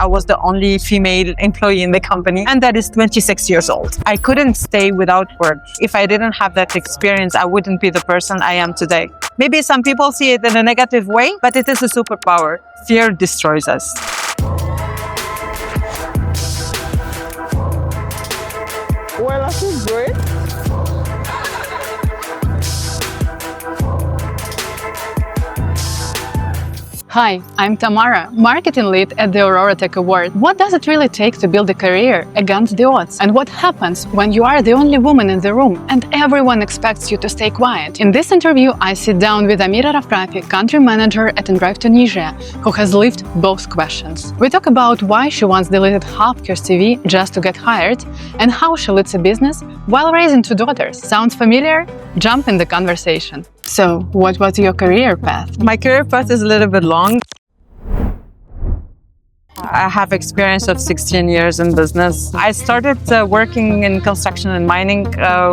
I was the only female employee in the company, and that is 26 years old. I couldn't stay without work. If I didn't have that experience, I wouldn't be the person I am today. Maybe some people see it in a negative way, but it is a superpower. Fear destroys us. Well, I feel great. Hi, I'm Tamara, marketing lead at the Aurora Tech Award. What does it really take to build a career against the odds? And what happens when you are the only woman in the room and everyone expects you to stay quiet? In this interview, I sit down with Amira Rafrafi, country manager at inDrive Tunisia, who has lived both questions. We talk about why she once deleted half her CV just to get hired and how she leads a business while raising 2 daughters. Sounds familiar? Jump in the conversation. So, what was your career path? My career path is a little bit long. I have experience of 16 years in business. I started working in construction and mining,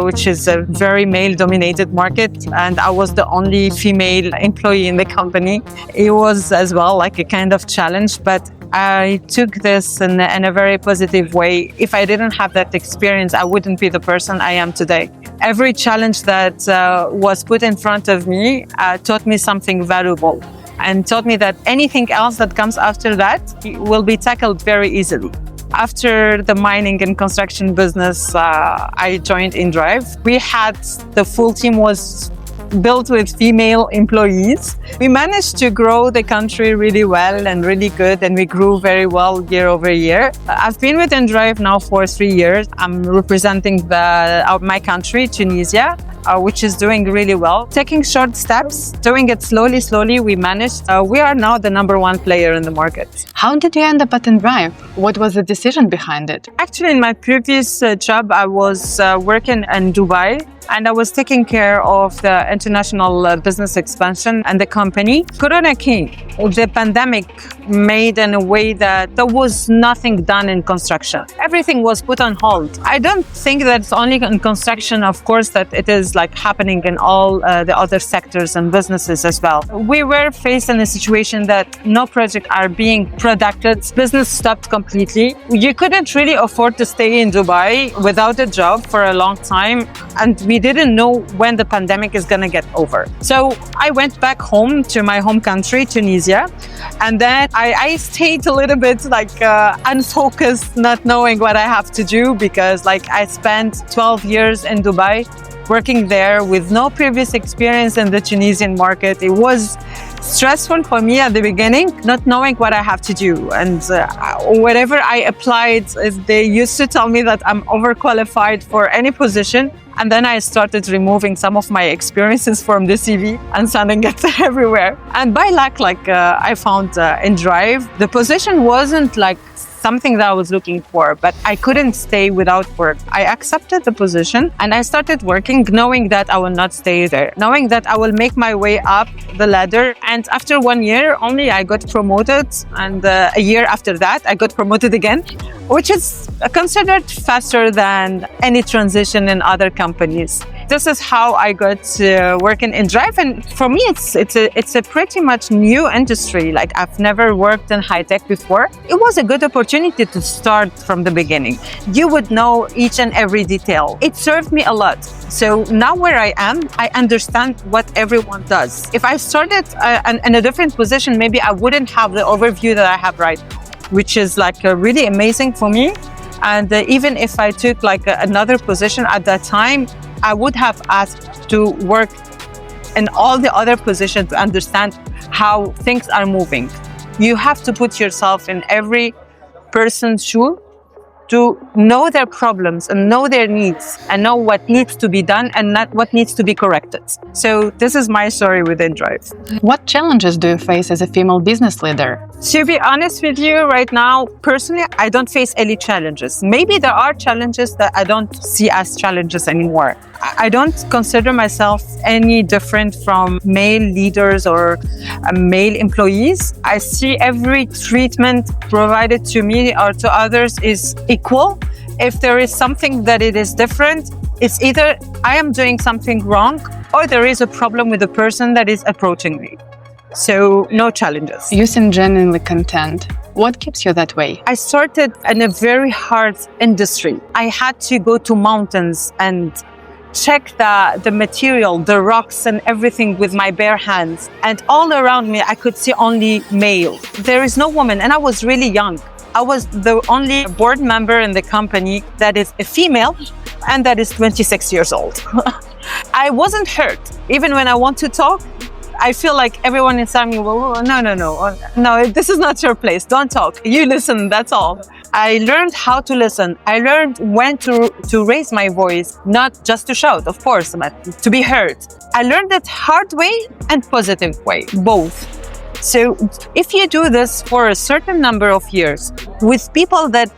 which is a very male-dominated market, and I was the only female employee in the company. It was as well like a kind of challenge, but I took this in a very positive way. If I didn't have that experience, I wouldn't be the person I am today. Every challenge that was put in front of me taught me something valuable, and taught me that anything else that comes after that will be tackled very easily. After the mining and construction business, I joined inDrive. The full team was built with female employees. We managed to grow the country really well and really good, and we grew very well year over year. I've been with inDrive now for 3 years. I'm representing my country, Tunisia, which is doing really well. Taking short steps, doing it slowly, we managed. We are now the #1 player in the market. How did you end up at inDrive? What was the decision behind it? Actually, in my previous job, I was working in Dubai, and I was taking care of the international business expansion and the company. Corona came. The pandemic made in a way that there was nothing done in construction. Everything was put on hold. I don't think that it's only in construction, of course, that it is like happening in all the other sectors and businesses as well. We were faced in a situation that no projects are being conducted. Business stopped completely. You couldn't really afford to stay in Dubai without a job for a long time, and we didn't know when the pandemic is going to get over. So I went back home to my home country, Tunisia, and then I stayed a little bit unfocused, not knowing what I have to do, because I spent 12 years in Dubai working there with no previous experience in the Tunisian market. It was stressful for me at the beginning, not knowing what I have to do. And wherever I applied, they used to tell me that I'm overqualified for any position. And then I started removing some of my experiences from the CV and sending it everywhere. And by luck, I found inDrive. The position wasn't something that I was looking for, but I couldn't stay without work. I accepted the position and I started working, knowing that I will not stay there, knowing that I will make my way up the ladder. And after 1 year only, I got promoted. And a year after that, I got promoted again, which is considered faster than any transition in other companies. This is how I got to work in inDrive, and for me, it's a pretty much new industry. I've never worked in high tech before. It was a good opportunity to start from the beginning. You would know each and every detail. It served me a lot. So now where I am, I understand what everyone does. If I started in a different position, maybe I wouldn't have the overview that I have right now, which is really amazing for me. And even if I took another position at that time, I would have asked to work in all the other positions to understand how things are moving. You have to put yourself in every person's shoe to know their problems and know their needs and know what needs to be done and not what needs to be corrected. So this is my story with inDrive. What challenges do you face as a female business leader? To be honest with you, right now, personally, I don't face any challenges. Maybe there are challenges that I don't see as challenges anymore. I don't consider myself any different from male leaders or male employees. I see every treatment provided to me or to others is equal. If there is something that it is different, it's either I am doing something wrong or there is a problem with the person that is approaching me. So no challenges. You seem genuinely content. What keeps you that way? I started in a very hard industry. I had to go to mountains and check the material, the rocks and everything with my bare hands. And all around me, I could see only male. There is no woman, and I was really young. I was the only board member in the company that is a female and that is 26 years old. I wasn't hurt. Even when I want to talk, I feel like everyone inside me, well, no, this is not your place. Don't talk. You listen, that's all. I learned how to listen. I learned when to raise my voice, not just to shout, of course, but to be heard. I learned it hard way and positive way, both. So if you do this for a certain number of years with people that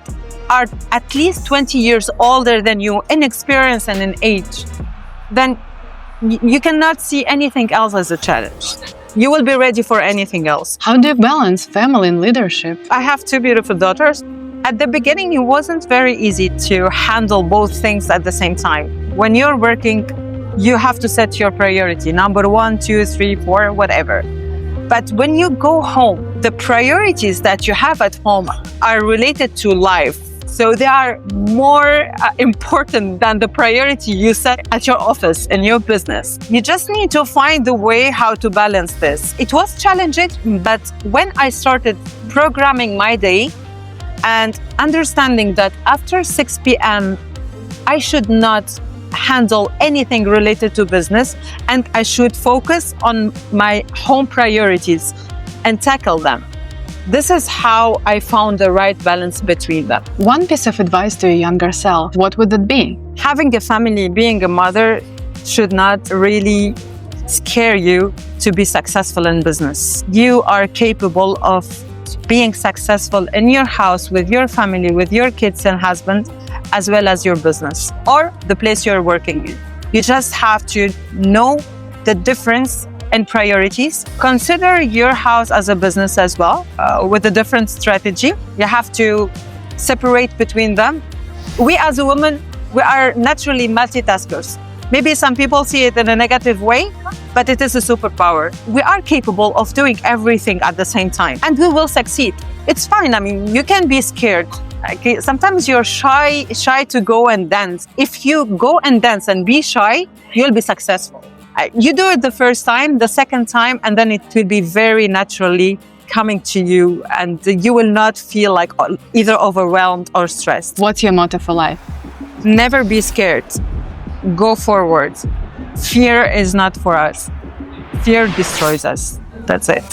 are at least 20 years older than you in experience and in age, then you cannot see anything else as a challenge. You will be ready for anything else. How do you balance family and leadership? I have two beautiful daughters. At the beginning, it wasn't very easy to handle both things at the same time. When you're working, you have to set your priority, number 1, 2, 3, 4, whatever. But when you go home, the priorities that you have at home are related to life. So they are more important than the priority you set at your office in your business. You just need to find the way how to balance this. It was challenging, but when I started programming my day and understanding that after 6 p.m., I should not handle anything related to business and I should focus on my home priorities and tackle them. This is how I found the right balance between them. One piece of advice to your younger self, what would it be? Having a family, being a mother, should not really scare you to be successful in business. You are capable of being successful in your house, with your family, with your kids and husband, as well as your business or the place you're working in. You just have to know the difference and priorities. Consider your house as a business as well, with a different strategy. You have to separate between them. We as a woman, we are naturally multitaskers. Maybe some people see it in a negative way, but it is a superpower. We are capable of doing everything at the same time, and we will succeed. It's fine. I mean, you can be scared. Okay, sometimes you're shy to go and dance. If you go and dance and be shy, you'll be successful. You do it the first time, the second time, and then it will be very naturally coming to you, and you will not feel like either overwhelmed or stressed. What's your motto for life? Never be scared. Go forward. Fear is not for us. Fear destroys us. That's it.